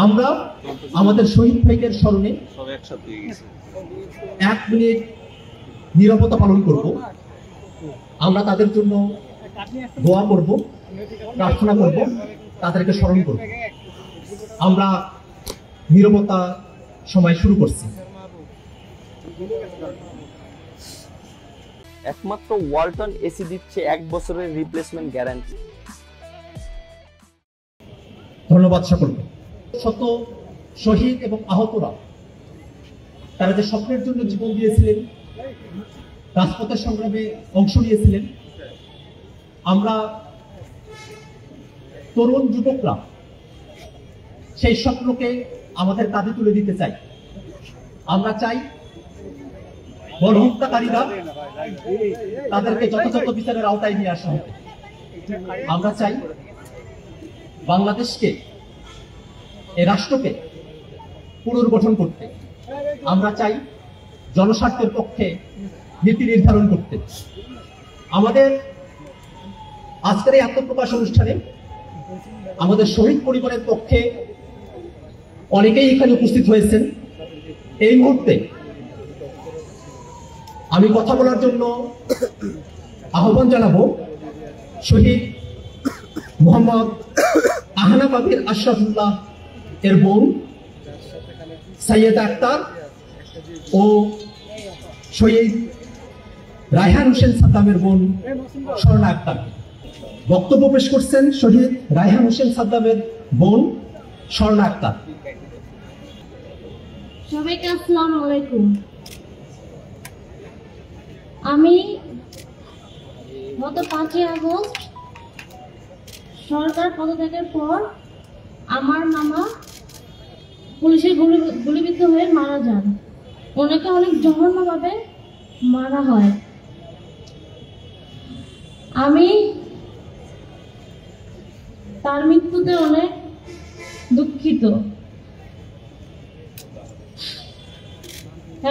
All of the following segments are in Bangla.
আমরা আমাদের শহীদ ভাইদের স্মরণে 1 মিনিট নীরবতা পালন করব। আমরা তাদের জন্য দোয়া করব, প্রার্থনা করব, তাদেরকে স্মরণ করব। আমরা নীরবতা সময় শুরু করছি। একমাত্র ওয়ালটন এসি দিচ্ছে 1 বছরের রিপ্লেসমেন্ট গ্যারান্টি। ধন্যবাদ সকলকে। শত শহীদ এবং আহতরা তারা যে স্বপ্নের জন্য জীবন দিয়েছিলেন, রাজপথের সংগ্রামে অংশ নিয়েছিলেন, আমরা তরুণ যুবকরা সেই স্বপ্নকে আমাদের কাঁধে তুলে দিতে চাই। আমরা চাই গণহত্যাকারীরা তাদেরকে যথাযথ বিচারের আওতায় নিয়ে আসা হবে। আমরা চাই বাংলাদেশকে, এই রাষ্ট্রকে পুনর্গঠন করতে। আমরা চাই জনস্বার্থের পক্ষে নীতি নির্ধারণ করতে। আমাদের আজকের এই আত্মপ্রকাশ অনুষ্ঠানে আমাদের শহীদ পরিবারের পক্ষে অনেকেই এখানে উপস্থিত হয়েছেন। এই মুহূর্তে আমি কথা বলার জন্য আহ্বান জানাবো শহীদ মোহাম্মদ আহনা পাবির আশরাফুল্লাহ এর বোন সাইয়েদা আক্তার ও শহীদ রায়হান হোসেন সাদ্দামের বোন স্বর্ণা আক্তার। বক্তব্য পেশ করছেন শহীদ রায়হান হোসেন সাদ্দামের বোন স্বর্ণা আক্তার। সবাইকে আসসালামু আলাইকুম। আমি গত 5ই আগস্ট সরকার পদত্যাগের পর আমার মামা পুলিশের গুলিবিদ্ধ হয়ে মারা যান। ওনাকে অনেক জঘন্যভাবে মারা হয়। আমি তার মৃত্যুতে অনেক দুঃখিত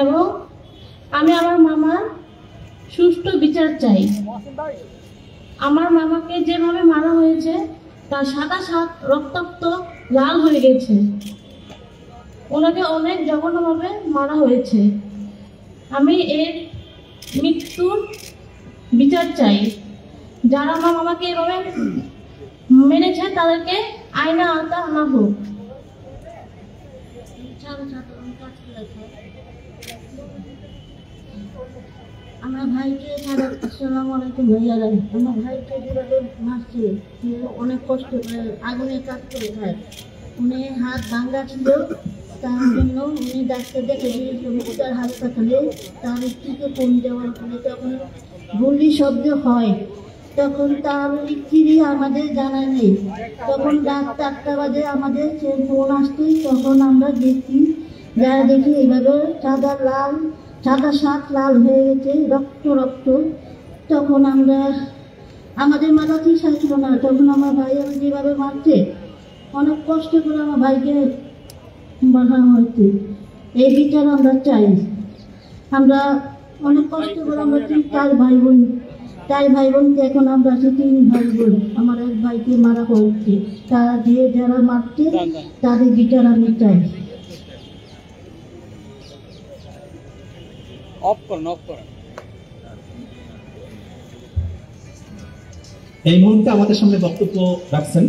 এবং আমি আমার মামার সুষ্ঠু বিচার চাই। আমার মামাকে যেভাবে মারা হয়েছে তার সাদা রক্তাক্ত লাল হয়ে গেছে। ওনাকে অনেক জঘন্যভাবে মারা হয়েছে। আমি এর মৃত্যুর বিচার চাই। যারা আমার মামাকে এভাবে মেরেছে তাদেরকে আইনের আওতায় আনা হোক। আমার ভাইকে আসসালামু আলাইকুম ভাইয়ারা। আমার ভাইকে যেভাবে মারছে, অনেক কষ্ট করে আগুনে কাজ করে খায়। উনি হাত ভাঙ্গা ছিল, তার জন্য উনি ডাক্তার দেখে তার হাসপাতালে তার স্ত্রীকে ফোন দেওয়ার ফলে যখন গুলি শব্দ হয় তখন তার স্ত্রী আমাদের জানা নেই। তখন রাত 4টা বাজে আমাদের ফোন আসতেই তখন আমরা দেখি, যারা দেখি এইভাবে সাদা শাক লাল হয়ে গেছে, রক্ত। তখন আমরা আমাদের মাথা ঠিক ছিল না। তখন আমার ভাই আমি যেভাবে মারছে, অনেক কষ্ট করে আমার ভাইকে মারা হয়েছে। এই বিচার আমরা চাই। আমরা অনেক কষ্ট করে আমরা 4 ভাই বোনকে এখন আমরা আছি 3 ভাই বোন। আমার এক ভাইকে মারা হয়েছে। যারা মারছে তাদের বিচার আমি চাই। এই মুহূর্তে আমাদের সামনে বক্তব্য রাখছেন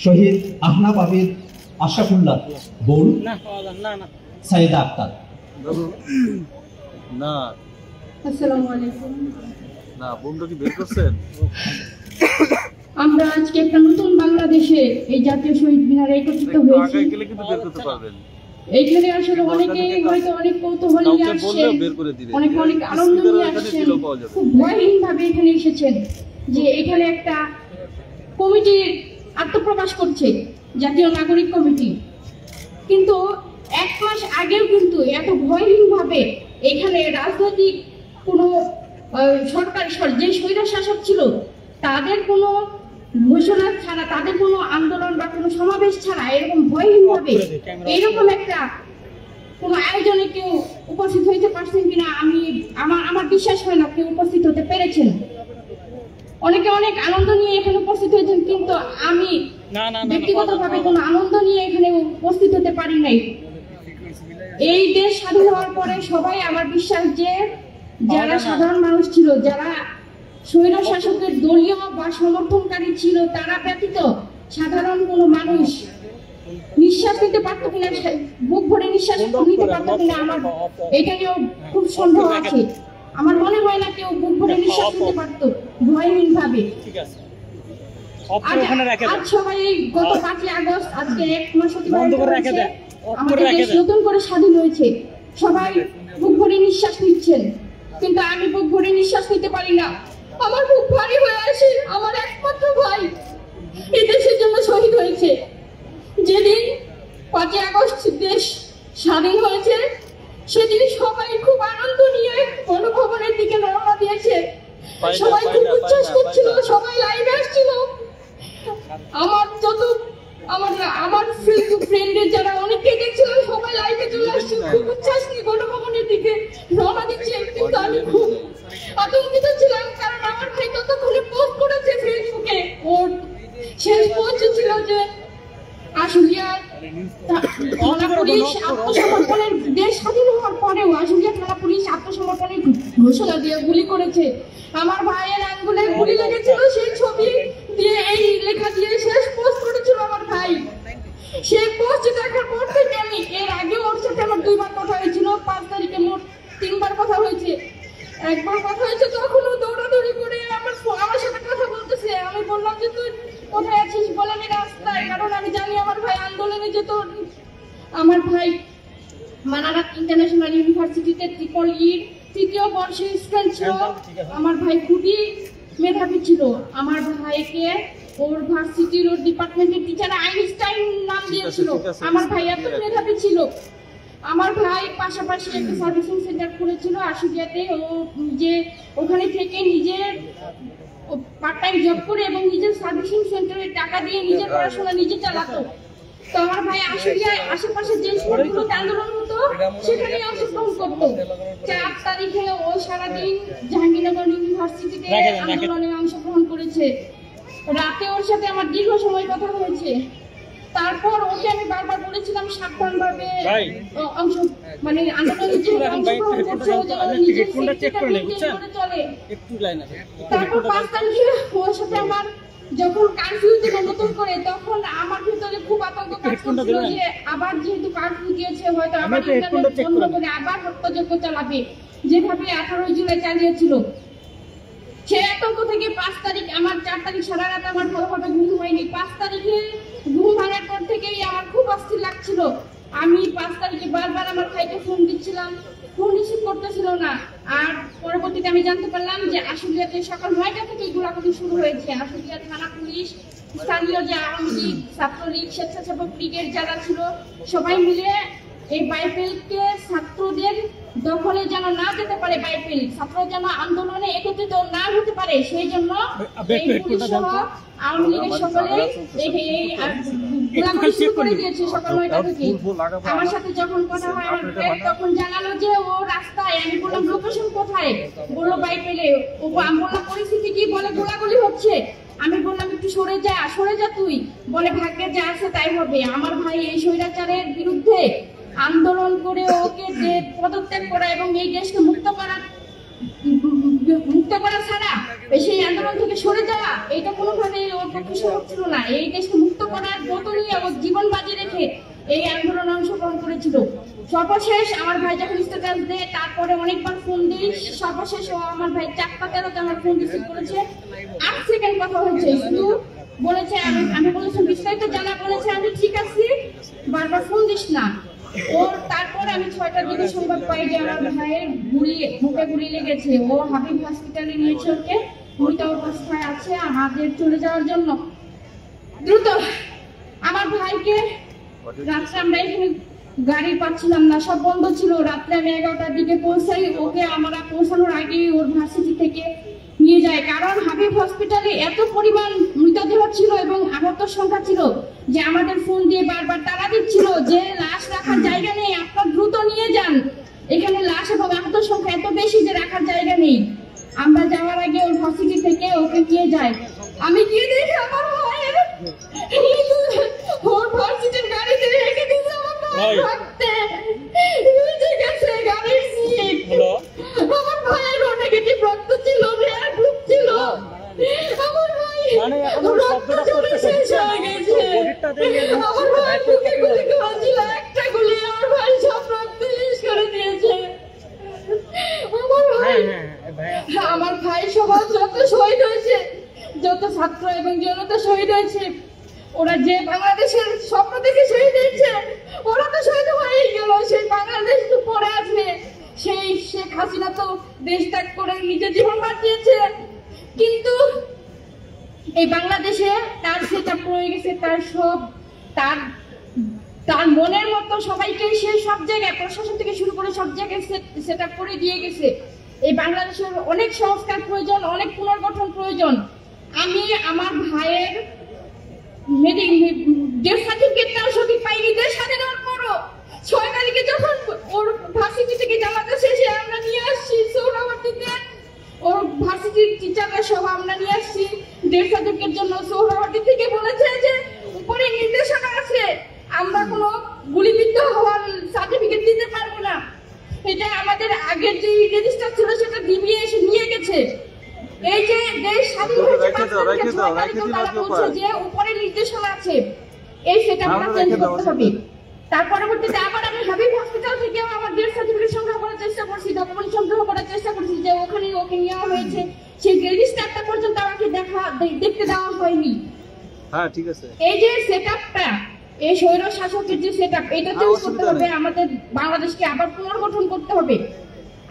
শহীদ আহনা পাবির আশরাফুল্লাহ বোন সাইয়েদা আক্তার। আসসালামু আলাইকুম। আমরা আজকে একটা নতুন বাংলাদেশে এই জাতীয় শহীদ মিনারে একত্রিত হয়েছি। এইখানে আসলে অনেকে হয়তো অনেক কৌতূহল নিয়ে আসছে, অনেক আনন্দ নিয়ে আসছেন, খুব ভয়হীন ভাবে এখানে এসেছেন যে এখানে একটা কমিটির আত্মপ্রকাশ করছে, জাতীয় নাগরিক কমিটি। কিন্তু 1 মাস আগেও কিন্তু এত ভয়হীন ভাবে এখানে রাজনৈতিক কোনো সরকার যে স্বৈর শাসক ছিল তাদের কোনো ঘোষণা ছাড়া, তাদের কোনো আন্দোলন বা কোনো সমাবেশ ছাড়া এরকম ভয়হীন ভাবে এইরকম একটা কোনো আয়োজনে কেউ উপস্থিত হইতে পারছেন কিনা আমার বিশ্বাস হয় না কেউ উপস্থিত হতে পেরেছেন। অনেকে অনেক আনন্দ নিয়ে এখানে উপস্থিত হয়েছেন, কিন্তু আমি ব্যক্তিগতভাবে কোনো আনন্দ নিয়ে এখানে উপস্থিত হতে পারি নাই। এই দেশ স্বাধীন হওয়ার পরে সবাই আমার বিশ্বাস যে যারা সাধারণ মানুষ ছিল, যারা স্বৈর শাসকের দলীয় বা সমর্থনকারী ছিল, তারা ব্যতীত সাধারণ কোনো মানুষ নিঃশ্বাস নিতে পারতো কিনা, বুক ভরে নিঃশ্বাস নিতে পারতো কিনা, আমার এটা নিয়েও খুব সন্দেহ আছে। আমার মনে হয় না কেউ বুক ভরে নিঃশ্বাস নিতে পারতো ভয়হীন ভাবে। আজ সবাই গত 5ই আগস্ট, আজকে 1 মাস অতিবাহিত হয়েছে, আমাদের দেশ নতুন করে স্বাধীন হয়েছে, সবাই বুক ভরে নিঃশ্বাস নিচ্ছেন, কিন্তু আমি বুক ভরে নিঃশ্বাস নিতে পারি না। আমার বুক ভারী হয়ে আসে, আমার একমাত্র ভাই এই দেশের জন্য শহীদ হয়েছে। যেদিন 5ই আগস্ট দেশ স্বাধীন হয়েছে, সেদিন সবাই খুব আনন্দ নিয়ে গণভবনের দিকে রওনা দিয়েছে, সবাই খুব উচ্ছ্বাস করছিল, সবাই লাইভে আসছিল। আমার ফেসবুক ফ্রেন্ডের যারা অনেকে দেখছিলাম, সবাই লাইভে চলে আসছে, খুব উচ্ছ্বাস নিয়ে গণভবনের দিকে রওনা দিচ্ছে। কিন্তু আমি খুব আতঙ্কিত ছিলাম, কারণ আমার ভাই ততক্ষণে পোস্ট করেছে ফেসবুকে, ওর শেষ পোস্ট ছিল যে আশুলিয়া থানা পুলিশ আত্মসমর্পণের, দেশ স্বাধীন হওয়ার পরেও আশুলিয়া থানা পুলিশ আত্মসমর্পণের ঘোষণা দিয়ে গুলি করেছে। আমার ভাইয়ের আঙ্গুলে গুলি লেগেছিল, সেই ছবি দিয়ে এই লেখা দিয়ে শেষ পোস্ট করেছিল আমার ভাই। সেই পোস্ট দেখার পর থেকে আমি, এর আগে ওর সাথে আমার 2বার কথা হয়েছিল, 5 তারিখে মোট 3বার কথা হয়েছে। একবার কথা হয়েছে তখনও দৌড়াদৌড়ি করে আমার সাথে কথা বলতেছে। আমি বললাম যে তুই কোথায় আছিস, বলে আমি রাস্তায়, কারণ আমি জানি আমার ভাই আন্দোলনে যেত। আমার ভাই মানারাত ইন্টারন্যাশনাল ইউনিভার্সিটিতে ট্রিপল ইর 3য় বর্ষের স্টুডেন্ট ছিল। আমার ভাই খুবই মেধাবী ছিল। আমার ভাইকে ওর ভার্সিটির, ওর ডিপার্টমেন্টের টিচার আইনস্টাইন নাম দিয়েছিল। আমার ভাই এত মেধাবী ছিল। আমার ভাই পাশাপাশি একটা সার্ভিসিং সেন্টার খুলেছিল আশুলিয়াতে। ও নিজে ওখানে থেকে নিজের পার্ট টাইম জব করে এবং নিজের সার্ভিসিং সেন্টারে টাকা দিয়ে নিজের পড়াশোনা নিজে চালাতো। তো আমার ভাই আশুলিয়ায় আশেপাশে যে স্কুলগুলোতে আন্দোলন হতো সেখানে অংশগ্রহণ করতো। 4 তারিখে ও সারাদিন জাহাঙ্গীরনগর ইউনিভার্সিটিতে আন্দোলনে অংশগ্রহণ করেছে। রাতে ওর সাথে আমার দীর্ঘ সময় কথা হয়েছে। তারপর ওকে আমি বারবার বলেছিলাম সাবধানভাবে মানে আন্দোলনে যে অংশগ্রহণ করছে ও যেন নিজের সেফটিটা মেইনটেইন করে চলে। তারপর 5 তারিখে ওর সাথে আমার যখন কারফিউ দিল নতুন করে, তখন আমার ভিতরে খুব আতঙ্ক কাজ করছিল যে আবার যেহেতু কারফিউ দিয়েছে, হয়তো আবার ইন্টারনেট বন্ধ করে আবার হত্যাযজ্ঞ চালাবে, যেভাবে 18 জুলাই চালিয়েছিল। সেই আতঙ্ক থেকে 5 তারিখ, আমার 4 তারিখ সারা রাত আমার ভালোভাবে ঘুম হয়নি। 5 তারিখে ঘুম ভাঙার পর থেকেই আমার খুব অস্থির লাগছিল। আমি 5 তারিখে বারবার আমার ভাইকে ফোন দিচ্ছিলাম, ফোন রিসিভ করতেছিল না। আর পরবর্তীতে আমি জানতে পারলাম যে আশুলিয়াতে সকাল 9টা থেকে গোলাগুলি শুরু হয়েছে। আশুলিয়া থানা পুলিশ, স্থানীয় যে আওয়ামী লীগ, ছাত্রলীগ, স্বেচ্ছাসেবক লীগের যারা ছিল, সবাই মিলে এই বাইপেলকে ছাত্রদের দখলে যেন না যেতে পারে, বাইপেল ছাত্র যেন আন্দোলনে একত্রিত না হতে পারে, সেই জন্য এই পুলিশ সহ আওয়ামী লীগের সকলে গোলাগুলি শুরু করে দিয়েছে সকাল 9টা থেকে। আমার সাথে যখন কথা হয় আমার ফ্রেন্ড তখন জানালো যে ও রাস্তায়। আমি বললাম লোকেশন কোথায়, বললো বাইপেলে। আমি বললাম পরিস্থিতি কি, বলে গোলাগুলি হচ্ছে। আমি বললাম একটু সরে যা তুই, বলে ভাগ্যে যা আছে তাই হবে। আমার ভাই এই স্বৈরাচারের বিরুদ্ধে আন্দোলন করে ওকে যে পদত্যাগ করা এবং এই দেশকে মুক্ত করা ছাড়া সেই আন্দোলন থেকে সরে যাওয়া, এটা কোনোভাবে ওর পক্ষে সম্ভব ছিল না। এই দেশকে মুক্ত করার ব্রত নিয়ে ওর জীবন বাজি রেখে এই আন্দোলনে অংশগ্রহণ করেছিল। সর্বশেষ আমার ভাই যখন স্ট্যাটাস দেয়, তারপরে অনেকবার ফোন দিই, সর্বশেষ আমার ভাই 4টা 13তে আমার ফোন রিসিভ করেছে। 8 সেকেন্ড কথা হয়েছে, শুধু বলেছে আমি বলেছি বিস্তারিত জানা, বলেছে আমি ঠিক আছি, বারবার ফোন দিস না। ওর তারপর আমি 6টার দিকে সংবাদ পাই যে আমার ভাইয়ের মুখে গুলি লেগেছে। ও হাবিব হসপিটালে নিয়েছে, ওকে মৃত অবস্থায় আছে। আমাদের চলে যাওয়ার জন্য দ্রুত আমার ভাইকে রাত্রে আমরা এখানে গাড়ি পাচ্ছিলাম না, সব বন্ধ ছিল। রাত্রে আমি 11টার দিকে পৌঁছাই, ওকে আমরা পৌঁছানোর আগে ওর ভার্সিটি থেকে নিয়ে যায়, কারণ হাবিব হসপিটালে এত পরিমাণ মৃতদেহ ছিল এবং আহতের সংখ্যা ছিল যে আমাদের ফোন দিয়ে বারবার তাড়া দিচ্ছিল যে লাশ রাখার জায়গা নেই, আপনারা দ্রুত নিয়ে যান, এখানে লাশ এবং আহতের সংখ্যা এত বেশি যে রাখার জায়গা নেই। আমরা যাওয়ার আগে ওর ভার্সিটি থেকে ওকে নিয়ে যায়। আমি গিয়ে দেখি আমার ভাইয়ের ওর ভার্সিটির গাড়িতে রেখে থাকতে ভিজে গেছে গাড়ির সিট। আমার ভাইয়ের নেগেটিভ রক্ত ছিল, রেয়ার গ্রুপ ছিল। আমার ভাই রক্ত জমে শেষ হয়ে গেছে। আমার ভাই বুকে গুলি করা ছিল, একটা গুলি আমার ভাই সব রক্ত শেষ করে দিয়েছে। আমার ভাই সবার যত শহীদ হয়েছে, যত ছাত্র এবং জনতা শহীদ হয়েছে, ওরা যে বাংলাদেশের স্বপ্ন দেখে শহীদ হয়েছে, ওরা তো শহীদ হয়েই গেল। সেই বাংলাদেশ তো পড়ে আছে। সেই শেখ হাসিনা তো দেশ ত্যাগ করে নিজের জীবন বাঁচিয়েছে, কিন্তু এই বাংলাদেশে তার সেটা পড়ে গেছে। তার সব তার মনের মতো সবাইকে সে সব জায়গায়, প্রশাসন থেকে শুরু করে সব জায়গায় সেটা করে দিয়ে গেছে। এই বাংলাদেশের অনেক সংস্কার প্রয়োজন, অনেক পুনর্গঠন প্রয়োজন। আমি আমার ভাইয়ের ডেথ সার্টিফিকেটটাও সঠিক পাইনি। দেশ স্বাধীনের পরও 6 তারিখে যখন ওর ভার্সিটি থেকে জানাতে শেষে আমরা নিয়ে আসছি সৌরাবর্তীতে, ওর ভার্সিটির টিচাররা সব আমরা নিয়ে আসছি ডেথ সার্টিফিকেট জন্য। সৌরাবর্তী থেকে বলেছে যে উপরে নির্দেশনা আছে, আমরা কোনো গুলিবিদ্ধ হওয়ার সার্টিফিকেট দিতে পারবো না। এটা আমাদের আগের যে রেজিস্টার ছিল সেটা ডিবিএ এসে নিয়ে গেছে। এই যে দেশ স্বাধীন হয়েছে 5 তারিখে, 6 তারিখে তারা বলছে যে উপরে নির্দেশনা আছে, এই সেটা আমরা চেঞ্জ করতে হবে। তার পরবর্তীতে আবার আমি হাবিব হসপিটাল থেকে আমার ডেথ সার্টিফিকেট সংগ্রহ করার চেষ্টা করছি, ডকুমেন্ট সংগ্রহ করার চেষ্টা করছি, যে ওখানে ওকে নেওয়া হয়েছে। সেই রেজিস্টারটা পর্যন্ত আমাকে দেখতে দেওয়া হয়নি। হ্যাঁ ঠিক আছে। এই যে সেটআপটা, এই স্বৈর শাসকের যে সেটআপ, এটা চেঞ্জ করতে হবে। আমাদের বাংলাদেশকে আবার পুনর্গঠন করতে হবে।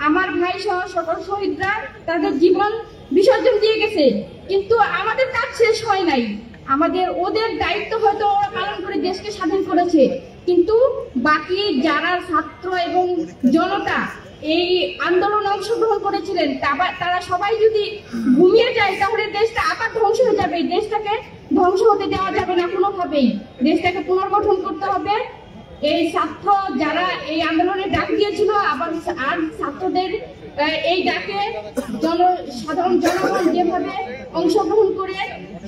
আমার ভাই সহ সকল শহীদরা তাদের জীবন বিসর্জন দিয়ে গেছে, কিন্তু আমাদের কাজ শেষ হয় নাই। ওদের দায়িত্ব হয়তো ওরা পালন করে দেশকে স্বাধীন করেছে, কিন্তু বাকি যারা ছাত্র এবং জনতা এই আন্দোলনে অংশগ্রহণ করেছিলেন, তারা সবাই যদি ঘুমিয়ে যায় তাহলে দেশটা আবার ধ্বংস হয়ে যাবে। দেশটাকে ধ্বংস হতে দেওয়া যাবে না কোনোভাবেই। দেশটাকে পুনর্গঠন করতে হবে। এই ছাত্র যারা এই আন্দোলনে ডাক দিয়েছিল, আবার আর ছাত্রদের এই ডাকে সাধারণ জনগণ যেভাবে অংশগ্রহণ করে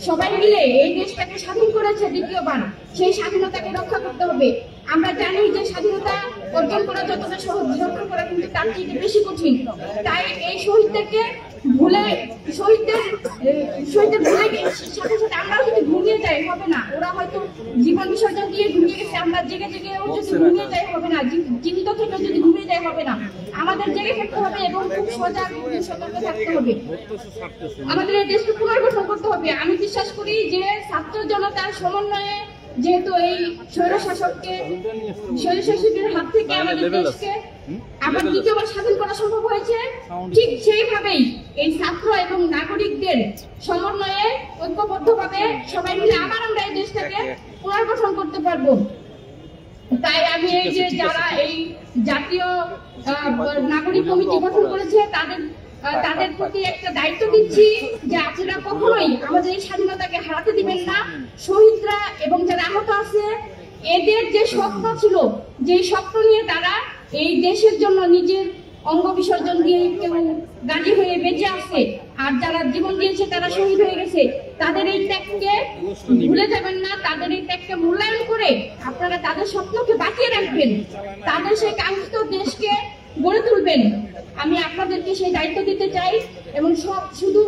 সবাই মিলে এই দেশটাকে স্বাধীন করেছে দ্বিতীয়বার, সেই স্বাধীনতাকে রক্ষা করতে হবে। আমরা জানি যে স্বাধীনতা অর্জন করা যতটা সহজ, রক্ষা করা কিন্তু তার থেকে বেশি কঠিন। তাই এই শহীদদের ভুলে সাথে সাথে আমরাও যদি ঘুমিয়ে যাই হবে না। ওরা হয়তো জীবন বিসর্জন দিয়ে ঘুমিয়ে গেছে, আমরা জেগে জেগেও যদি ঘুমিয়ে যাই হবে না, জীবিত থেকে যদি ঘুমিয়ে যাই হবে না। আমাদের জেগে থাকতে হবে এবং খুব সজাগ সতর্ক থাকতে হবে। আমাদের এই দেশকে পুনর্গঠন করতে হবে। আমি বিশ্বাস করি যে ছাত্র জনতার সমন্বয়ে, যেহেতু এই স্বৈরশাসকের হাত থেকে আমাদের দেশকে আবার দ্বিতীয়বার স্বাধীন করা সম্ভব হয়েছে, ঠিক সেইভাবেই এই ছাত্র এবং নাগরিকদের সমন্বয়ে ঐক্যবদ্ধভাবে সবাই মিলে আবার আমরা এই দেশটাকে পুনর্গঠন করতে পারবো। তাই আমি এই যে যারা এই জাতীয় নাগরিক কমিটি গঠন করেছে তাদের প্রতি একটা দায়িত্ব দিচ্ছি যে আপনারা কখনোই আমাদের এই স্বাধীনতাকে হারাতে দিবেন না। শহীদরা এবং যারা আহত আছে, এদের যে স্বপ্ন ছিল, যে স্বপ্ন নিয়ে তারা এই দেশের জন্য নিজের অঙ্গ বিসর্জন দিয়ে কেউ গাজী হয়ে বেঁচে আছে, আর যারা জীবন দিয়েছে তারা শহীদ হয়ে গেছে, তাদের এই ত্যাগকে ভুলে যাবেন না। তাদের এই ত্যাগকে মূল্যায়ন করে আপনারা তাদের স্বপ্নকে বাঁচিয়ে রাখবেন, তাদের সেই কাঙ্ক্ষিত দেশকে গড়ে তুলবেন। আমি আপনাদেরকে সেই দায়িত্ব দিতে চাই। এবং শুধু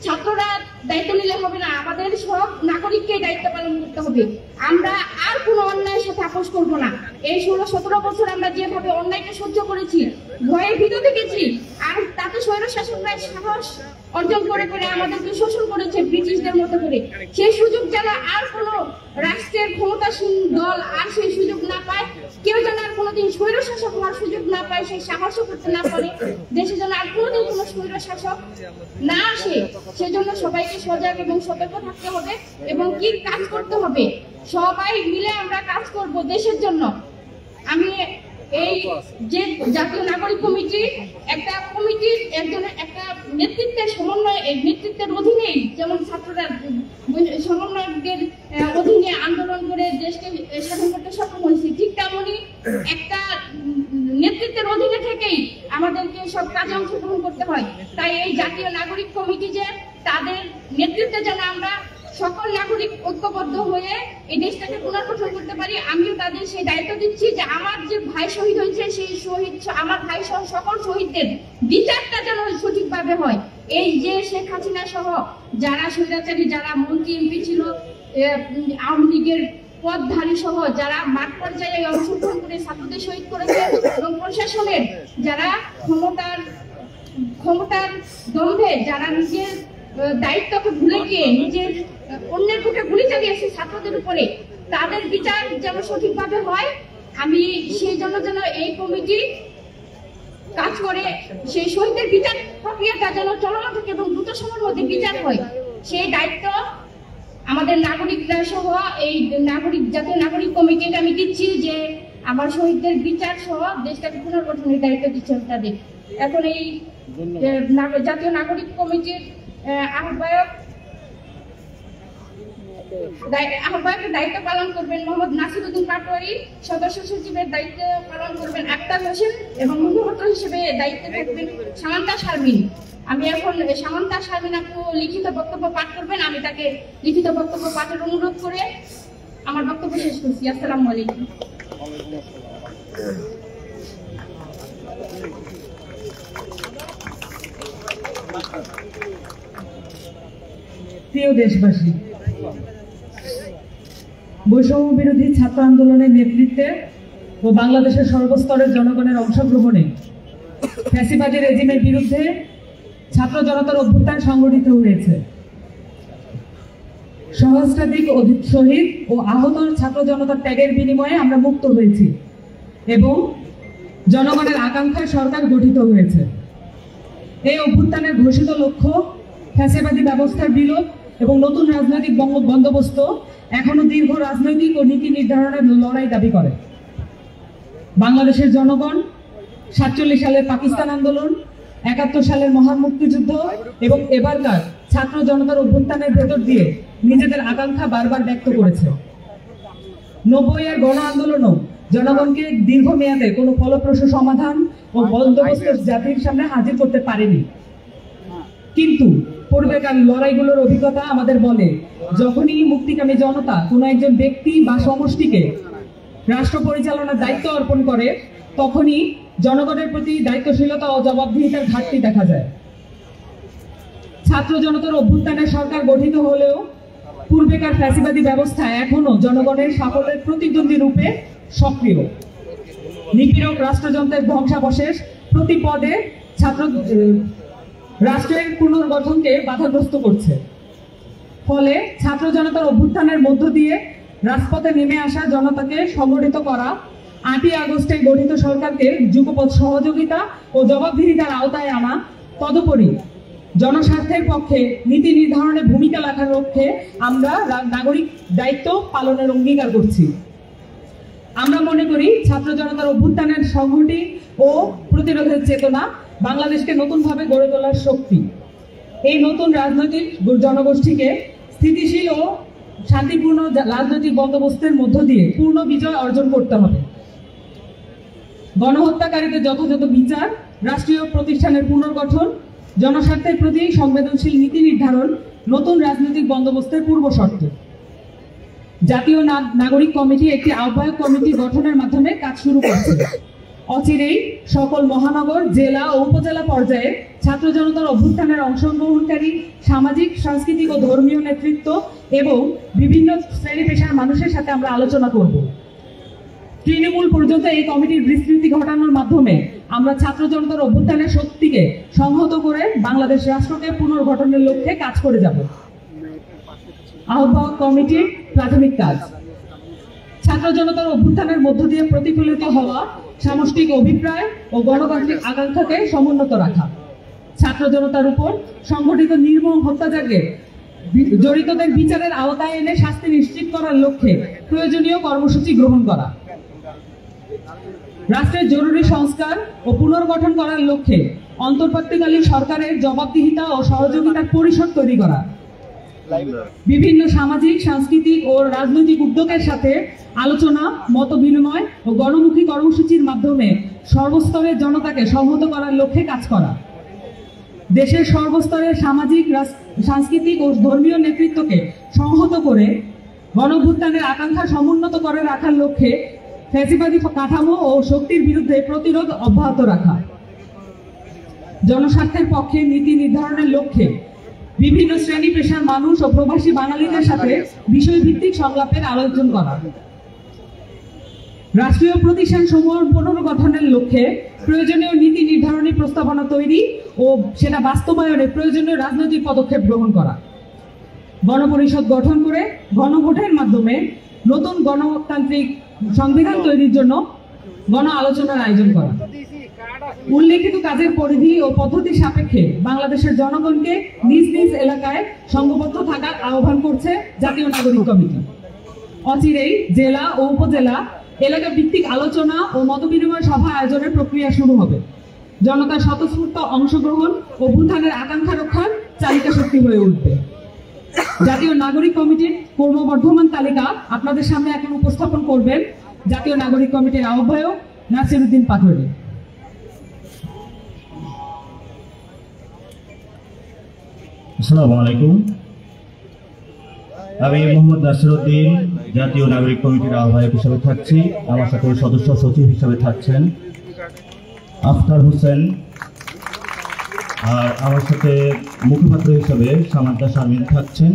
ছাত্ররা দায়িত্ব নিলে হবে না, আমাদের সব নাগরিককে দায়িত্ব পালন করতে হবে। আমরা আর কোনো অন্যায়ের সাথে আপোষ করবো না। এই 16-17 বছর আমরা যেভাবে অন্যায়কে সহ্য করেছি, ভয়ের ভিতরে গেছি, আর তাতে স্বৈর শাসকরা সাহস অর্জন করে করে আমাদেরকে শোষণ করেছে ব্রিটিশদের মতো করে। সেই সুযোগ যেন আর কোনো রাষ্ট্রের ক্ষমতাসীন দল আর সেই সুযোগ না পায়, কেউ যেন আর কোনোদিন স্বৈর শাসক হওয়ার সুযোগ না পায়, সেই সাহসও করতে না পারে, দেশে যেন আর কোনোদিন কোনো স্বৈর শাসক না আসে, সেজন্য সবাইকে সজাগ এবং সতর্ক থাকতে হবে এবং কি কাজ করতে হবে। সবাই মিলে আমরা কাজ করব দেশের জন্য। আমি এই যে জাতীয় নাগরিক কমিটি, একটা কমিটির একটা নেতৃত্বের সমন্বয়, নেতৃত্বের অধীনেই যেমন ছাত্ররা সমন্বয়কদের অধীনে আন্দোলন করে দেশকে স্বাধীন করতে সক্ষম হয়েছে, ঠিক তেমনই একটা নেতৃত্বের অধীনে থেকেই আমাদেরকে সব কাজে অংশগ্রহণ করতে হয়। তাই এই জাতীয় নাগরিক কমিটি যে তাদের নেতৃত্বে যেন আমরা সকল নাগরিক ঐক্যবদ্ধ হয়ে এই দেশটাকে পুনর্গঠন করতে পারি। আমিও তাদের সেই দায়িত্ব দিচ্ছি যে আমার যে ভাই শহীদ হয়েছে সেই শহীদ, আমার ভাই সহ সকল শহীদদের বিচারটা যেন সঠিকভাবে হয়। এই যে শেখ হাসিনা সহ যারা স্বৈরাচারী, যারা মন্ত্রী এমপি ছিল, আওয়ামী লীগের পদধারী সহ যারা মাঠ পর্যায়ে অংশগ্রহণ করে ছাত্রদের শহীদ করেছে, এবং প্রশাসনের যারা ক্ষমতার দম্ভে যারা নিজের দায়িত্বকে ভুলে গিয়ে নিজের অন্যের বুকে গুলি চালিয়েছে ছাত্রদের উপরে, তাদের বিচার যেন সঠিকভাবে হয়। আমি সেই জন্য যেন এই কমিটি কাজ করে সেই শহীদদের বিচার প্রক্রিয়াটা যেন চলমান থাকে এবং দ্রুত সময়ের মধ্যে বিচার হয়, সেই দায়িত্ব আমাদের নাগরিকরা সহ এই জাতীয় নাগরিক কমিটিকে আমি দিচ্ছি যে আমার শহীদদের বিচার সহ দেশটাকে পুনর্গঠনের দায়িত্ব দিচ্ছেন তাদের। এখন এই জাতীয় নাগরিক কমিটির আহ্বায়কের দায়িত্ব পালন করবেন মোহাম্মদ নাসিরউদ্দিন পাটোয়ারি, সদস্য সচিবের দায়িত্ব পালন করবেন আক্তার হোসেন, এবং মুখপাত্র হিসেবে দায়িত্বে থাকবেন সামান্তা শারমিন। আমি এখন সামান্তা শারমিন আপু লিখিত বক্তব্য পাঠ করবেন, আমি তাকে লিখিত বক্তব্য পাঠের অনুরোধ করে আমার বক্তব্য শেষ করছি। আসসালামু আলাইকুম। প্রিয় দেশবাসী, বৈষম্য বিরোধী ছাত্র আন্দোলনের নেতৃত্বে ও বাংলাদেশের সর্বস্তরের জনগণের অংশগ্রহণে ফ্যাসিবাদী রেজিমের বিরুদ্ধে ছাত্র জনতার অভ্যুত্থান সংগঠিত হয়েছে। সহস্রাধিক শহীদ ও আহত ছাত্র জনতার ত্যাগের বিনিময়ে আমরা মুক্ত হয়েছি এবং জনগণের আকাঙ্ক্ষায় সরকার গঠিত হয়েছে। এই অভ্যুত্থানের ঘোষিত লক্ষ্য ফ্যাসিবাদী ব্যবস্থার বিলোপ এবং নতুন রাজনৈতিক বন্দোবস্ত এখনো দীর্ঘ রাজনৈতিক ও নীতি নির্ধারণের লড়াই দাবি করে। বাংলাদেশের জনগণ 47 সালের পাকিস্তান আন্দোলন, 71 সালের মহান মুক্তিযুদ্ধ এবং এবারকার ছাত্র জনতার অভ্যুত্থানের ভেতর দিয়ে নিজেদের আকাঙ্ক্ষা বারবার ব্যক্ত করেছে। 90-এর গণ আন্দোলনও জনগণকে দীর্ঘমেয়াদে কোনো ফলপ্রসূ সমাধান ও বন্দোবস্ত জাতির সামনে হাজির করতে পারেনি। কিন্তু পূর্বেকার লড়াইগুলোর অভিজ্ঞতা আমাদের বলে, যখনই মুক্তিকামী জনতা কোনো একজন ব্যক্তি বা সমষ্টিকে রাষ্ট্র পরিচালনার দায়িত্ব অর্পণ করে, তখনই জনগণের প্রতি দায়িত্বশীলতা ও জবাবদিহিতার ঘাটতি দেখা যায়। ছাত্র জনতার অভ্যুত্থানে সরকার গঠিত হলেও পূর্বেকার ফ্যাসিবাদী ব্যবস্থা এখনো জনগণের সাফল্যের প্রতিদ্বন্দ্বী রূপে সক্রিয়। নিপীড়ক রাষ্ট্রযন্ত্রের ধ্বংসাবশেষ প্রতি পদে রাষ্ট্রের পুনর্গঠনকে বাধাগ্রস্ত করছে। ফলে ছাত্র জনতার অভ্যুত্থানের মধ্য দিয়ে রাজপথে নেমে আসা জনতাকে সংগঠিত করা, 8ই আগস্টে গঠিত সরকারকে যুগপৎ সহযোগিতা ও জবাবদিহিতার আওতায় আনা, তদুপরি জনস্বার্থের পক্ষে নীতি নির্ধারণে ভূমিকা রাখার লক্ষ্যে আমরা নাগরিক দায়িত্ব পালনের অঙ্গীকার করছি। আমরা মনে করি ছাত্র জনতার অভ্যুত্থানের সংহতি ও প্রতিরোধের চেতনা বাংলাদেশকে নতুনভাবে গড়ে তোলার শক্তি। এই নতুন রাজনৈতিক জনগোষ্ঠীকে স্থিতিশীল ও শান্তিপূর্ণ রাজনৈতিক বন্দোবস্তের মধ্য দিয়ে পূর্ণ বিজয় অর্জন করতে হবে। গণহত্যাকারীদের যথাযথ বিচার, রাষ্ট্রীয় প্রতিষ্ঠানের পুনর্গঠন, জনস্বার্থের প্রতি সংবেদনশীল নীতি নির্ধারণ নতুন রাজনৈতিক বন্দোবস্তের পূর্ব শর্ত। জাতীয় নাগরিক কমিটি একটি আহ্বায়ক কমিটি গঠনের মাধ্যমে কাজ শুরু করছে। অচিরেই সকল মহানগর, জেলা ও উপজেলা পর্যায়ে ছাত্র জনতার অভ্যুত্থানের অংশগ্রহণকারী সামাজিক, সাংস্কৃতিক ও ধর্মীয় নেতৃত্ব এবং বিভিন্ন শ্রেণী পেশার মানুষের সাথে আমরা আলোচনা করব। তৃণমূল পর্যন্ত এই কমিটির বিস্তৃতি ঘটানোর মাধ্যমে আমরা ছাত্র জনতার অভ্যুত্থানের শক্তিকে সংহত করে বাংলাদেশ রাষ্ট্রকে পুনর্গঠনের লক্ষ্যে কাজ করে যাব। আহ্বায়ক কমিটির প্রাথমিক কাজ: ছাত্র জনতার অভ্যুত্থানের মধ্য দিয়ে প্রতিফলিত হওয়া সামষ্টিক অভিপ্রায় ও গণতান্ত্রিক আকাঙ্ক্ষাকে সমুন্নত রাখা, ছাত্র জনতার উপর সংঘটিত নির্মম হত্যাযজ্ঞে জড়িতদের বিচারের আওতায় এনে শাস্তি নিশ্চিত করার লক্ষ্যে প্রয়োজনীয় কর্মসূচি গ্রহণ করা, রাষ্ট্রের জরুরি সংস্কার ও পুনর্গঠন করার লক্ষ্যে অন্তর্বর্তীকালীন সরকারের জবাবদিহিতা ও সহযোগিতার পরিষদ তৈরি করা, বিভিন্ন সামাজিক, সাংস্কৃতিক ও রাজনৈতিক উদ্যোগের সাথে আলোচনা, মত বিনিময় ও গণমুখী কর্মসূচির মাধ্যমে সর্বস্তরের জনতাকে সংহত করার লক্ষ্যে কাজ করা, দেশের সর্বস্তরের সামাজিক, সাংস্কৃতিক ও ধর্মীয় নেতৃত্বকে সংহত করে গণঅভ্যুত্থানের আকাঙ্ক্ষা সমুন্নত করে রাখার লক্ষ্যে ফ্যাসিবাদী কাঠামো ও শক্তির বিরুদ্ধে প্রতিরোধ অব্যাহত রাখা, জনস্বার্থের পক্ষে নীতি নির্ধারণের লক্ষ্যে বিভিন্ন শ্রেণী পেশার মানুষ ও প্রবাসী বাঙালিদের সাথে বিষয়ভিত্তিক সংলাপের আয়োজন করা, রাষ্ট্রীয় প্রতিষ্ঠান সমূহ পুনর্গঠনের লক্ষ্যে প্রয়োজনীয় নীতি নির্ধারণী প্রস্তাবনা তৈরি ও সেটা বাস্তবায়নে প্রয়োজনীয় রাজনৈতিক পদক্ষেপ গ্রহণ করা, গণপরিষদ গঠন করে গণভোটের মাধ্যমে নতুন গণতান্ত্রিক সংবিধান তৈরির জন্য গণ আলোচনার আয়োজন করা। উল্লেখিত কাজের পরিধি ও পদ্ধতি সাপেক্ষে বাংলাদেশের জনগণকে নিজ নিজ এলাকায় সংঘবদ্ধ থাকার আহ্বান করছে জাতীয় নাগরিক কমিটি। অচিরেই জেলা ও উপজেলা এলাকা ভিত্তিক আলোচনা ও মতবিনিময় সভা আয়োজনের প্রক্রিয়া শুরু হবে। জনতার স্বতঃস্ফূর্ত অংশগ্রহণ ও অভ্যুত্থানের আকাঙ্ক্ষা রক্ষার চালিকা শক্তি হয়ে উঠবে। জাতীয় নাগরিক কমিটির ক্রমবর্ধমান তালিকা আপনাদের সামনে এখন উপস্থাপন করবেন জাতীয় নাগরিক কমিটির আহ্বায়ক নাসিরউদ্দিন পাটোয়ারি। আসসালামু আলাইকুম। আমি মোহাম্মদ নাসিরউদ্দিন, জাতীয় নাগরিক কমিটির আহ্বায়ক হিসেবে থাকছি। আমার সাথে সদস্য সচিব হিসেবে থাকছেন আফতার হোসেন, আর আমার সাথে মুখপাত্র হিসেবে সামান্তা শারমিন থাকছেন।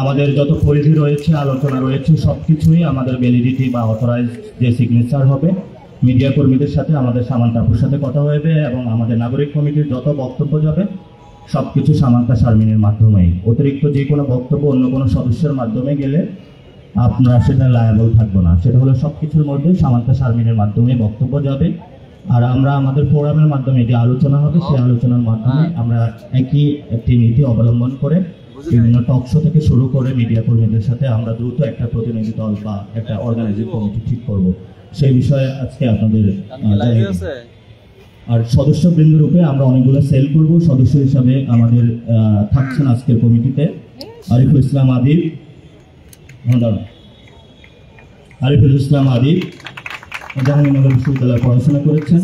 আমাদের যত পরিধি রয়েছে, আলোচনা রয়েছে, সবকিছুই আমাদের ভ্যালিডিটি বা অথরাইজ যে সিগনেচার হবে মিডিয়া কর্মীদের সাথে আমাদের সামান্তা আপুর সাথে কথা হবে, এবং আমাদের নাগরিক কমিটির যত বক্তব্য যাবে সবকিছু সামান্তা শারমিনের মাধ্যমেই। অতিরিক্ত যে কোনো বক্তব্য অন্য কোনো সদস্যের মাধ্যমে গেলে আপনারা সেটা লায়াবল থাকবো না। সেটা হলো সবকিছুর মধ্যে সামান্তা শারমিনের মাধ্যমে বক্তব্য যাবে। আর আমরা আমাদের ফোরামের মাধ্যমে যে আলোচনা হবে সেই আলোচনার মাধ্যমে আমরা একটি নীতি অবলম্বন করে বিভিন্ন টক শো থেকে শুরু করে মিডিয়া কর্মীদের সাথে আমরা দ্রুত একটা প্রতিনিধি দল বা একটা অর্গানাইজিং কমিটি ঠিক করব, সেই বিষয়ে আজকে আপনাদের আর সদস্যবৃন্দ রূপে আমরা অনেকগুলো সেল করব। সদস্য হিসাবে আমাদের থাকছেন আজকের কমিটিতে আরিফুল ইসলাম আদিব, জাহাঙ্গীরনগর বিশ্ববিদ্যালয়ে পড়াশোনা করেছেন।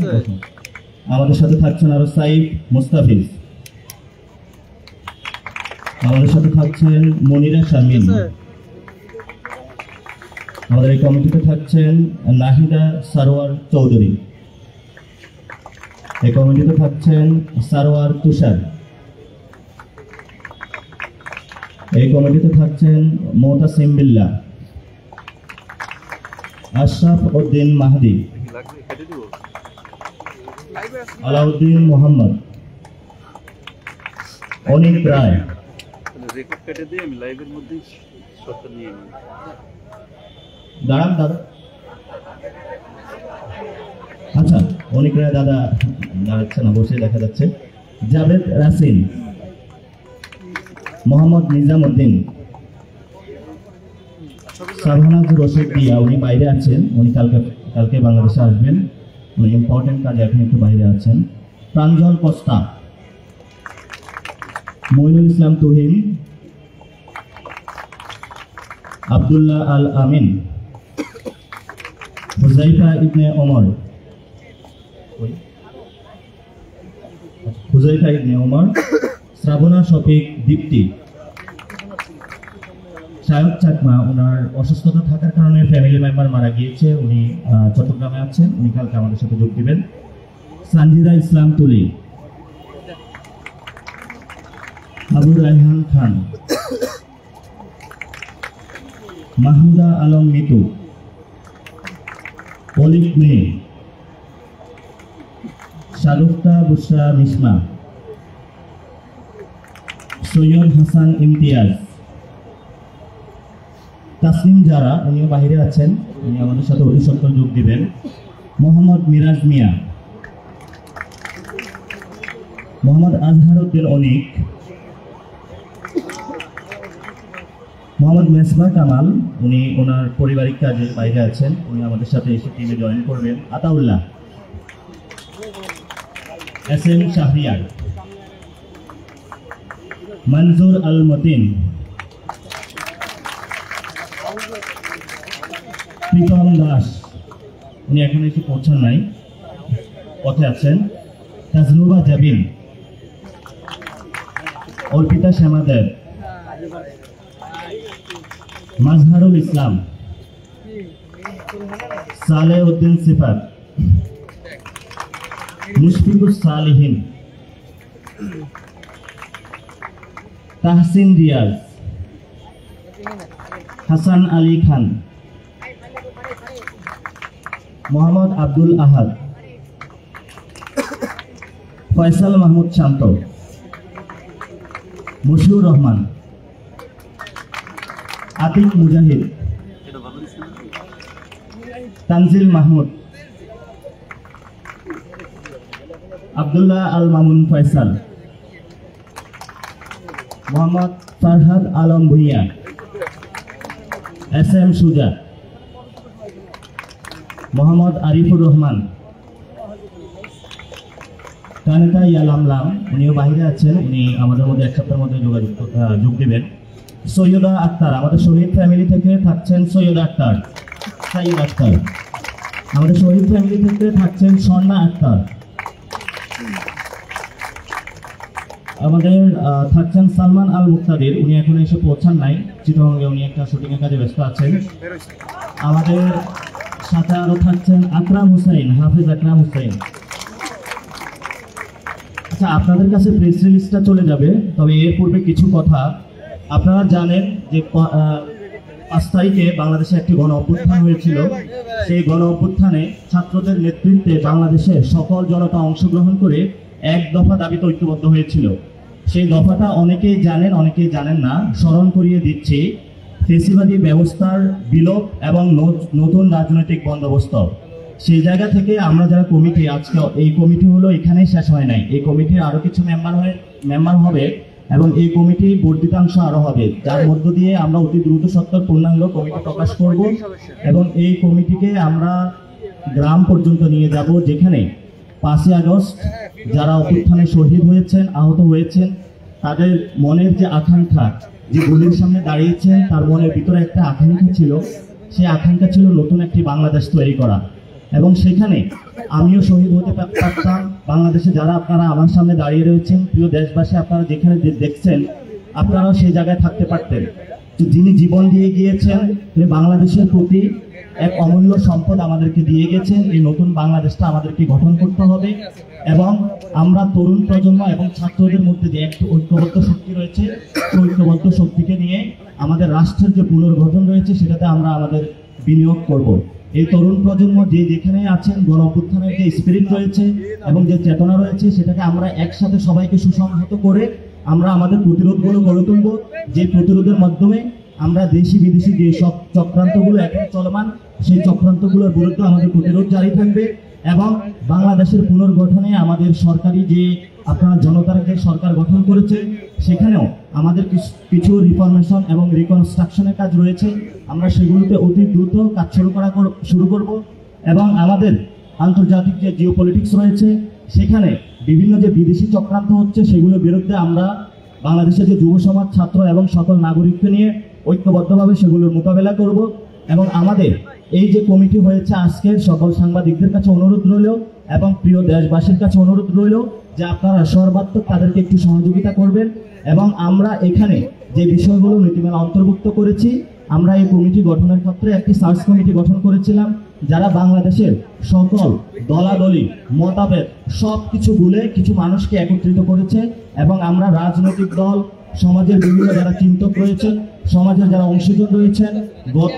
আমাদের সাথে থাকছেন আরো সাইফ মুস্তাফিজ, আমাদের সাথে থাকছেন মনিরা শারমিন, আমাদের এই কমিটিতে থাকছেন নাহিদা সারোয়ার চৌধুরী, এই কমিটিতে থাকছেন সারোয়ার তুষার, এই কমিটিতে থাকছেন মোতাসিম বিল্লাহ, আশরাফ উদ্দিন মাহদি, আলাউদ্দিন মোহাম্মদ, অনিক রায়, দাঁড়ান দাদা, আচ্ছা অনিক রায় দাদা দাঁড়াচ্ছে না, বসে দেখা যাচ্ছে, জাভেদ রাসিন, মোহাম্মদ নিজামউদ্দিন, সারহানাজ রশিদ দিয়া, উনি বাইরে আছেন, উনি কালকে বাংলাদেশে আসবেন, উনি ইম্পর্টেন্ট কাজে এখন একটু বাইরে আছেন। প্রাঞ্জল কস্তা, মইনুল ইসলাম তুহিন, আব্দুল্লাহ আল আমিন, হুজাইফা ইবনে ওমর, শ্রাবণা শফিক দীপ্তি, সায়ক চাকমা, ওনার অসুস্থতা থাকার কারণে ফ্যামিলি মেম্বার মারা গিয়েছে, উনি চট্টগ্রামে আছেন, উনি কালকে আমাদের সাথে যোগ দিবেন। সানজিদা ইসলাম তুলি, আবু রায়হান খান, মাহমুদা আলম মিতু, অলিক মে, শারুফতা বুশরা মিসমা, সৈয়দ হাসান ইমতিয়াজ, তাসনিম যারা, উনিও বাহিরে আছেন, উনি আমাদের সাথে অতি সত্ত্বর যোগ দিবেন। মোহাম্মদ মিরাজ মিয়া, মোহাম্মদ আজহারউদ্দিন অনিক, মোহাম্মদ মেসবা কামাল, উনি ওনার পারিবারিক কাজে বাইরে আছেন, উনি আমাদের সাথে এসে টিমে জয়েন করবেন। আতাউল্লাহ, এস এম শাহরিয়ার, মনজুর আল মতিন, প্রীতম দাস, উনি এখন এসে পৌঁছান নাই, পথে আছেন। তাজনুবা জাবিন, অর্পিতা শ্যামা দেব, মাজহারুল ইসলাম, সালেহ উদ্দিন সিফাত, মুশফিকুস সালিহিন, তাহসিন রিয়াজ, হাসান আলী খান, মোহাম্মদ আব্দুল আহাদ, ফয়সাল মাহমুদ শান্ত, মশিউর রহমান, আতিক মুজাহিদ, তানজিল মাহমুদ, আব্দুল্লাহ আল মামুন ফয়সাল, মোহাম্মদ ফারহাদ আলম ভুইয়া, এস এম সুজা, মোহাম্মদ আরিফুর রহমান, কানিতা ইয়ালামলাম, উনিও বাইরে আছেন, উনি আমাদের মধ্যে এক সপ্তাহের মধ্যে যোগ দেবেন। সৈয়দা আক্তার, আমাদের শহীদ ফ্যামিলি থেকে থাকছেন সৈয়দা আক্তার, সাইয়দ আক্তার। আমাদের শহীদ ফ্যামিলি থেকে থাকছেন স্বর্ণা আক্তার। আমাদের থাকছেন সালমান আল মুক্তাদির, উনি এখন এসে পৌঁছান নাই, চিত্রবঙ্গে উনি একটা শুটিংয়ের কাজে ব্যস্ত আছেন। আমাদের সাথে আরো থাকছেন আকরাম হুসাইন, হাফিজ আকরাম হুসাইন। আচ্ছা, আপনাদের কাছে প্রেস রিলিজটা চলে যাবে, তবে এর পূর্বে কিছু কথা। আপনারা জানেন যে 5 তারিখে বাংলাদেশে একটি গণ অভ্যুত্থান হয়েছিল। সেই গণ অভ্যুত্থানে ছাত্রদের নেতৃত্বে বাংলাদেশের সকল জনতা অংশগ্রহণ করে এক দফা দাবিতে ঐক্যবদ্ধ হয়েছিল। সেই দফাটা অনেকেই জানেন, অনেকেই জানেন না। স্মরণ করিয়ে দিচ্ছি, ফেসিবাদী ব্যবস্থার বিলোপ এবং নতুন রাজনৈতিক বন্দোবস্ত। সেই জায়গা থেকে আমরা যারা কমিটি, আজকে এই কমিটি হলো এখানেই শেষ হয় নাই, এই কমিটির আরো কিছু মেম্বার হবে এবং এই কমিটি বর্ধিতাংশ আরো হবে, যার মধ্য দিয়ে আমরা অতি দ্রুত সত্তর পূর্ণাঙ্গ কমিটি প্রকাশ করব এবং এই কমিটিকে আমরা গ্রাম পর্যন্ত নিয়ে যাব, যেখানে 5ই আগস্ট যারা অভ্যুত্থানে শহীদ হয়েছেন, আহত হয়েছেন, তাদের মনের যে আকাঙ্ক্ষা, যে গুলির সামনে দাঁড়িয়েছেন, তার মনের ভিতরে একটা আকাঙ্ক্ষা ছিল। সেই আকাঙ্ক্ষা ছিল নতুন একটি বাংলাদেশ তৈরি করা, এবং সেখানে আমিও শহীদ হতে পারতাম। বাংলাদেশে যারা আপনারা আমার সামনে দাঁড়িয়ে রয়েছেন, প্রিয় দেশবাসী, আপনারা যেখানে দেখছেন, আপনারাও সেই জায়গায় থাকতে পারতেন। তো যিনি জীবন দিয়ে গিয়েছেন, তিনি বাংলাদেশের প্রতি এক অমূল্য সম্পদ আমাদেরকে দিয়ে গেছেন। এই নতুন বাংলাদেশটা আমাদেরকে গঠন করতে হবে এবং আমরা তরুণ প্রজন্ম এবং ছাত্রদের মধ্যে যে একটি ঐক্যবদ্ধ শক্তি রয়েছে, সেই ঐক্যবদ্ধ শক্তিকে নিয়ে আমাদের রাষ্ট্রের যে পুনর্গঠন রয়েছে, সেটাতে আমরা আমাদের বিনিয়োগ করব। এই তরুণ প্রজন্ম যে যেখানে আছেন, গণ অভ্যুত্থানের যে স্পিরিট রয়েছে এবং যে চেতনা রয়েছে, সেটাকে আমরা একসাথে সবাইকে সুসংহত করে আমরা আমাদের প্রতিরোধগুলো গড়ে তুলব, যে প্রতিরোধের মাধ্যমে আমরা দেশি বিদেশি যে সব চক্রান্তগুলো এখন চলমান, সেই চক্রান্তগুলোর বিরুদ্ধে আমাদের প্রতিরোধ জারি থাকবে এবং বাংলাদেশের পুনর্গঠনে আমাদের সরকারি যে আপনারা জনতার যে সরকার গঠন করেছে, সেখানেও আমাদের কিছু রিফরমেশন এবং রিকনস্ট্রাকশনের কাজ রয়েছে। আমরা সেগুলোতে অতি দ্রুত কাজ শুরু করব এবং আমাদের আন্তর্জাতিক যে জিওপলিটিক্স রয়েছে, সেখানে বিভিন্ন যে বিদেশি চক্রান্ত হচ্ছে, সেগুলোর বিরুদ্ধে আমরা বাংলাদেশের যে যুব সমাজ, ছাত্র এবং সকল নাগরিককে নিয়ে ঐক্যবদ্ধভাবে সেগুলোর মোকাবেলা করব। এবং আমাদের এই যে কমিটি হয়েছে, আজকের সকল সাংবাদিকদের কাছে অনুরোধ রইল এবং প্রিয় দেশবাসীর কাছে অনুরোধ রইল যে আপনারা সর্বাত্মক তাদেরকে একটু সহযোগিতা করবেন। এবং আমরা এখানে যে বিষয়গুলো নীতিমালা অন্তর্ভুক্ত করেছি, আমরা এই কমিটি গঠনের ক্ষেত্রে একটি সার্চ কমিটি গঠন করেছিলাম, যারা বাংলাদেশের সকল দলাদলি মতভেদ সব কিছু ভুলে কিছু মানুষকে একত্রিত করেছে এবং আমরা রাজনৈতিক দল, সমাজের বিভিন্ন যারা চিন্তক রয়েছেন, সমাজের যারা অংশীজন রয়েছেন, গত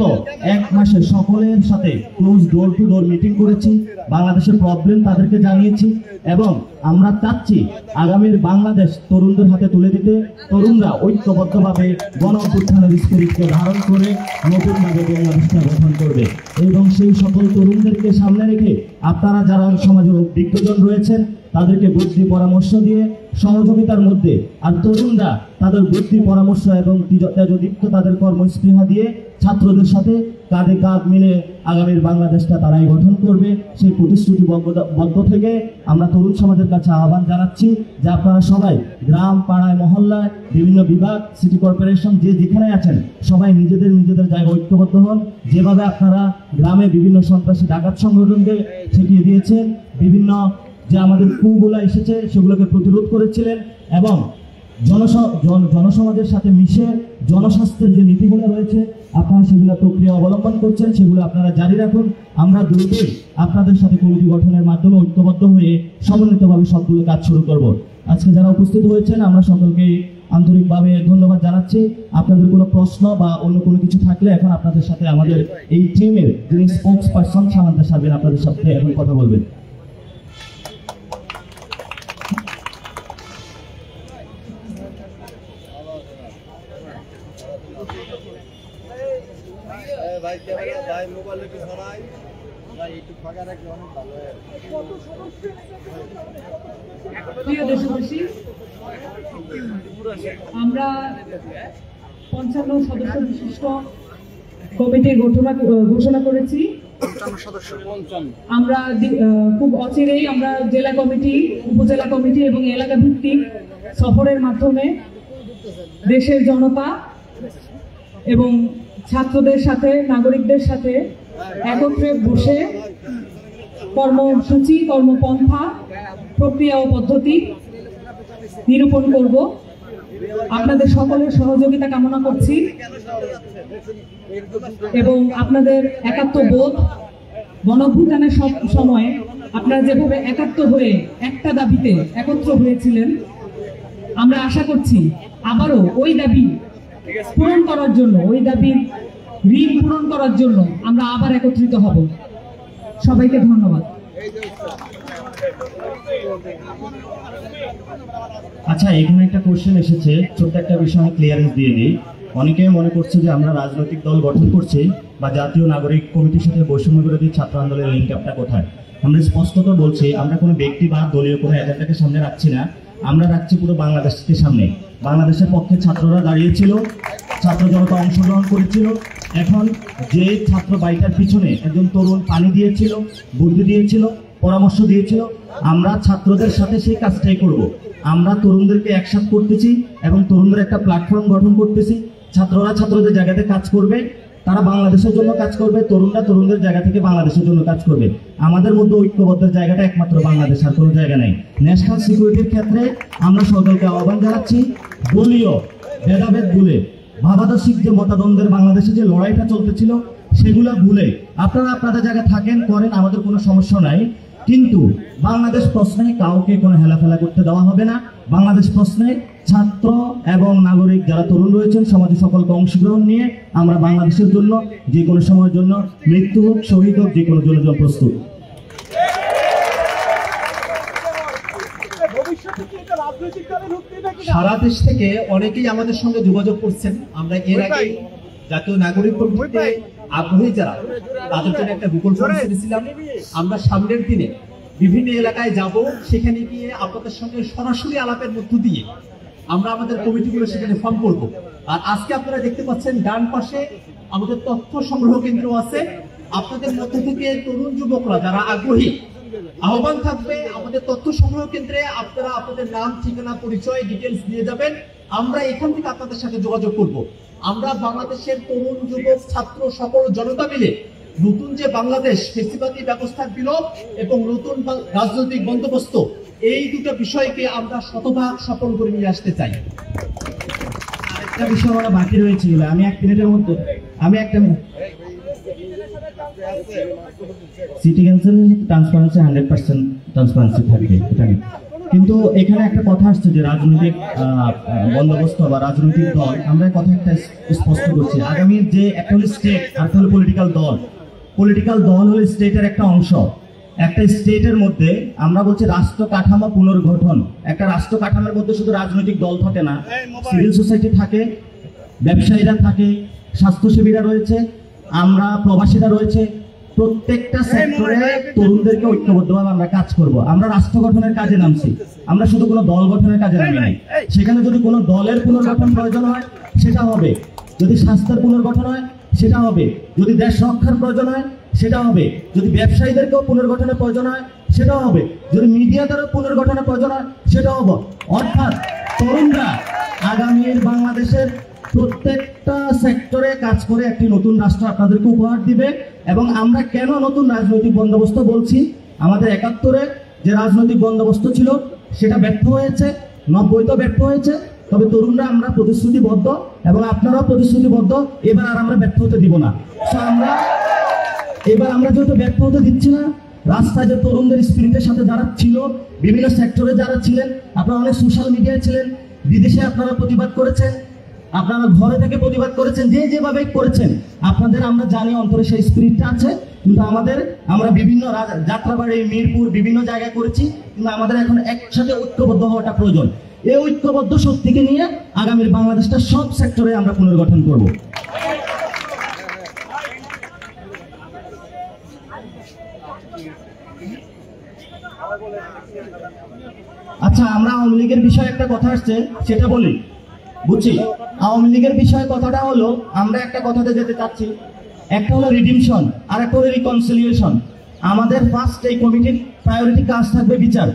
1 মাসে সকলের সাথে close door to door meeting করেছি, বাংলাদেশের প্রবলেম তাদেরকে জানিয়েছি এবং আমরা চাচ্ছি আগামীর বাংলাদেশ তরুণদের হাতে তুলে দিতে। তরুণরা ঐক্যবদ্ধভাবে গণ অভ্যুত্থানের স্পিরিটকে ধারণ করে নতুনভাবে বাংলাদেশটা গঠন করবে এবং সেই সকল তরুণদেরকে সামনে রেখে আপনারা যারা সমাজের দিগ্গজন রয়েছেন, তাদেরকে বুদ্ধি পরামর্শ দিয়ে সহযোগিতার মধ্যে, আর তরুণরা তাদের বুদ্ধি পরামর্শ এবং তেজদীপ্ত তাদের কর্মস্পৃহা দিয়ে ছাত্রদের সাথে কাঁধে কাঁধ মিলে আগামীর বাংলাদেশটা তারাই গঠন করবে। সেই প্রতিশ্রুতিবদ্ধ থেকে আমরা তরুণ সমাজের কাছে আহ্বান জানাচ্ছি যে আপনারা সবাই গ্রাম, পাড়ায়, মহল্লায়, বিভিন্ন বিভাগ, সিটি কর্পোরেশন যে যেখানে আছেন, সবাই নিজেদের জায়গায় ঐক্যবদ্ধ হন। যেভাবে আপনারা গ্রামে বিভিন্ন সন্ত্রাসী ডাকাত সংগঠনকে ঠেকিয়ে দিয়েছেন, বিভিন্ন যে আমাদের কুগুলা এসেছে সেগুলোকে প্রতিরোধ করেছিলেন এবং জনসমাজের সাথে মিশে জনস্বাস্থ্যের যে নীতিগুলো রয়েছে আপনারা সেগুলো প্রক্রিয়া অবলম্বন করছেন, সেগুলো আপনারা জারি রাখুন। আমরা দ্রুতই আপনাদের সাথে কমিটি গঠনের মাধ্যমে ঐক্যবদ্ধ হয়ে সমন্বিতভাবে সবগুলো কাজ শুরু করব। আজকে যারা উপস্থিত হয়েছেন আমরা সকলকে আন্তরিকভাবে ধন্যবাদ জানাচ্ছি। আপনাদের কোনো প্রশ্ন বা অন্য কোনো কিছু থাকলে এখন আপনাদের সাথে আমাদের এই টিমের যিনি স্পোক্স পারসন সামান্তা সাবিন আপনাদের সাথে এখন কথা বলবেন। প্রিয় দেশবাসী, আমরা 55 সদস্য বিশিষ্ট কমিটির ঘোষণা করেছি। আমরা খুব অচিরেই আমরা জেলা কমিটি, উপজেলা কমিটি এবং এলাকা ভিত্তিক সফরের মাধ্যমে দেশের জনতা এবং ছাত্রদের সাথে, নাগরিকদের সাথে একত্রে বসে কর্মসূচি, কর্মপন্থা, প্রক্রিয়া ও পদ্ধতি নিরূপণ করব। আপনাদের সকলের সহযোগিতা কামনা করছি এবং আপনাদের একাত্মবোধ, গণঅভ্যুত্থানের সময় আপনারা যেভাবে একাত্ম হয়ে একটা দাবিতে একত্র হয়েছিলেন, আমরা আশা করছি আবারও ওই দাবি পূরণ করার জন্য, ওই দাবির ঋণ পূরণ করার জন্য আমরা আবার একত্রিত হব। সবাইকে ধন্যবাদ। আচ্ছা, এখানে একটা কোশ্চেন এসেছে, ছোট্ট একটা বিষয় আমি ক্লিয়ারেন্স দিয়ে দিই। অনেকে মনে করছে যে আমরা রাজনৈতিক দল গঠন করছি বা জাতীয় নাগরিক কমিটির সাথে বৈষম্য বিরোধী ছাত্র আন্দোলনের লিঙ্ক আপটা কোথায়। আমরা স্পষ্টত বলছি, আমরা কোনো ব্যক্তি বা দলীয় কোনো এজেন্ডাকে সামনে রাখছি না, আমরা রাখছি পুরো বাংলাদেশকে সামনে। বাংলাদেশের পক্ষে ছাত্ররা দাঁড়িয়েছিল, ছাত্র জনতা অংশগ্রহণ করেছিল। এখন যে ছাত্র বাড়িটার পিছনে একজন তরুণ পানি দিয়েছিল, বুদ্ধি দিয়েছিল, পরামর্শ দিয়েছিল, আমরা ছাত্রদের সাথে সেই কাজটাই করব। আমরা তরুণদেরকে একসাথে করতেছি এবং তরুণদের একটা প্ল্যাটফর্ম গঠন করতেছি। ছাত্ররা ছাত্রদের জায়গাতে কাজ করবে, তারা বাংলাদেশের জন্য কাজ করবে, তরুণরা তরুণদের জায়গা থেকে বাংলাদেশের জন্য কাজ করবে। আমাদের মধ্যে ঐক্যবদ্ধের জায়গাটা একমাত্র বাংলাদেশ, আর কোনো জায়গা নেই। ন্যাশনাল সিকিউরিটির ক্ষেত্রে আমরা সকলকে আহ্বান জানাচ্ছি, দলীয় ভেদাভেদ ভুলে, ভাবাদর্শিক যে মতাদ্বন্দ্বের বাংলাদেশে যে লড়াইটা চলতেছিল সেগুলো ভুলে আপনারা আপনাদের জায়গায় থাকেন, করেন, আমাদের কোনো সমস্যা নাই। কিন্তু বাংলাদেশ প্রশ্নে কাউকে কোনো হেলাফেলা করতে দেওয়া হবে না। বাংলাদেশ প্রশ্নে ছাত্র এবং নাগরিক যারা তরুণ রয়েছেন সমাজে সকলকে অংশগ্রহণ নিয়ে আমরা বাংলাদেশের জন্য যে কোনো সময়ের জন্য মৃত্যু হোক, শহীদ হোক, যে কোনো জন্য প্রস্তুত। সারা দেশ থেকে অনেকেই আমাদের সঙ্গে যোগাযোগ করছেন। আমরা এর আগে জাতীয় নাগরিক কমিটিতে আগ্রহী যারা, তাদের জন্য একটা গুগল ফর্ম ছেড়েছিলাম। আমরা সামনের দিনে বিভিন্ন এলাকায় যাব, সেখানে গিয়ে আপনাদের সঙ্গে সরাসরি আলাপের মধ্য দিয়ে আমরা আমাদের কমিটিগুলো সেখানে ফর্ম করব। আর আজকে আপনারা দেখতে পাচ্ছেন ডান পাশে আমাদের তথ্য সংগ্রহ কেন্দ্র আছে। আপনাদের মধ্য থেকে তরুণ যুবকরা যারা আগ্রহী, আহ্বান থাকবে আমাদের তথ্য সংগ্রহ কেন্দ্রে আপনারা আপনাদের নাম, ঠিকানা, পরিচয়, ডিটেলস দিয়ে যাবেন। আমরা এখান থেকে আপনাদের সাথে যোগাযোগ করব। আমরা বাংলাদেশের তরুণ, যুবক, ছাত্র সকল জনতা মিলে নতুন যে বাংলাদেশ, ফেসিবাদী ব্যবস্থার বিলোপ এবং নতুন রাজনৈতিক বন্দোবস্ত, এই দুটো বিষয়কে আমরা শতভাগ সফল করে নিয়ে আসতে চাই। আরেকটা বিষয় আমরা বাকি রয়েছিল, আমি এক মিনিটের মধ্যে সিটি ক্যান্সার ট্রান্সপারেন্সি 100% ট্রান্সপারেন্সি থাকবে, এটা কিন্তু এখানে একটা কথা আসছে যে রাজনৈতিক বন্দোবস্ত বা রাজনৈতিক দল, আমরা কথা একটা স্পষ্ট করছি। আগামী যে একটা হলো স্টেট আর হলো পলিটিক্যাল দল। পলিটিক্যাল দল হলো স্টেটের একটা অংশ। একটা স্টেটের মধ্যে আমরা বলছি রাষ্ট্র কাঠামো পুনর্গঠন। একটা রাষ্ট্র কাঠামোর মধ্যে শুধু রাজনৈতিক দল থাকে না, সিভিল সোসাইটি থাকে, ব্যবসায়ীরা থাকে, স্বাস্থ্যসেবীরা রয়েছে, আমরা প্রবাসীরা রয়েছে। প্রত্যেকটা সেক্টরে তরুণদেরকে ঐক্যবদ্ধভাবে আমরা কাজ করব। আমরা রাষ্ট্র গঠনের কাজে নামছি, আমরা শুধু কোনো দল গঠনের কাজে নামি নাই। সেখানে যদি কোনো দলের পুনর্গঠন প্রয়োজন হয় সেটা হবে, যদি স্বাস্থ্যের পুনর্গঠন হয় সেটা হবে, যদি দেশ রক্ষার প্রয়োজন হয় সেটা হবে, যদি ব্যবসায়ীদেরকেও পুনর্গঠনের প্রয়োজন হয় সেটাও হবে, যদি মিডিয়াদেরও পুনর্গঠনের প্রয়োজন হয় সেটাও হবে। অর্থাৎ তরুণরা আগামীর বাংলাদেশের প্রত্যেকটা সেক্টরে কাজ করে একটি নতুন রাষ্ট্র আপনাদেরকে উপহার দিবে। এবং আমরা কেন নতুন রাজনৈতিক বন্দোবস্ত বলছি, আমাদের 71-এ যে রাজনৈতিক বন্দোবস্ত ছিল সেটা ব্যর্থ হয়েছে, 90-তেও ব্যর্থ হয়েছে, তবে তরুণরা আমরা প্রতিশ্রুতিবদ্ধ এবং আপনারাও প্রতিশ্রুতিবদ্ধ, এবার আর আমরা ব্যর্থ হতে দিব না। এবার আমরা যেহেতু ব্যর্থ হতে দিচ্ছি না, রাস্তায় যে তরুণদের স্পিরিটের সাথে যারা ছিল, বিভিন্ন সেক্টরে যারা ছিলেন, আপনারা অনেক সোশ্যাল মিডিয়ায় ছিলেন, বিদেশে আপনারা প্রতিবাদ করেছেন, আপনারা ঘরে থেকে প্রতিবাদ করেছেন, যেভাবে করেছেন, আপনাদের আমরা জানি অন্তরে সেই স্পিরিটটা আছে। কিন্তু আমরা বিভিন্ন যাত্রাবাড়ি, মিরপুর, বিভিন্ন জায়গায় করেছি, কিন্তু আমাদের এখন একসাথে ঐক্যবদ্ধ হওয়াটা প্রয়োজন। এই ঐক্যবদ্ধ শক্তিকে নিয়ে আগামীর বাংলাদেশটা সব সেক্টরে আমরা পুনর্গঠন করব। আচ্ছা, আমরা আওয়ামী লীগের বিষয়ে একটা কথা আসছে, সেটা বলি। বুঝছি, আওয়ামী লীগের বিষয়ে কথাটা হলো, আমরা একটা কথাতে যেতে চাচ্ছি, একটা হলো রিডিমশন আর একটা হলো রিকনসিলিয়েশন। আমাদের ফার্স্ট এই কমিটির প্রায়োরিটি কাজ থাকবে বিচার।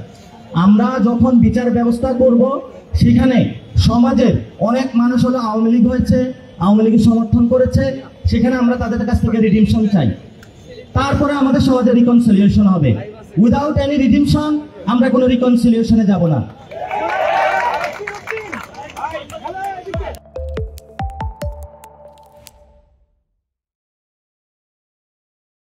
আমরা যখন বিচার ব্যবস্থা করব, সেখানে সমাজের অনেক মানুষ হলো আওয়ামী লীগ হয়েছে, আওয়ামী লীগের সমর্থন করেছে, সেখানে আমরা তাদের কাছ থেকে রিডিমশন চাই। তারপরে আমাদের সমাজে রিকনসিলিয়েশন হবে। উইদাউট এনি রিডিমশন আমরা কোনো রিকনসিলিয়েশনে যাব না।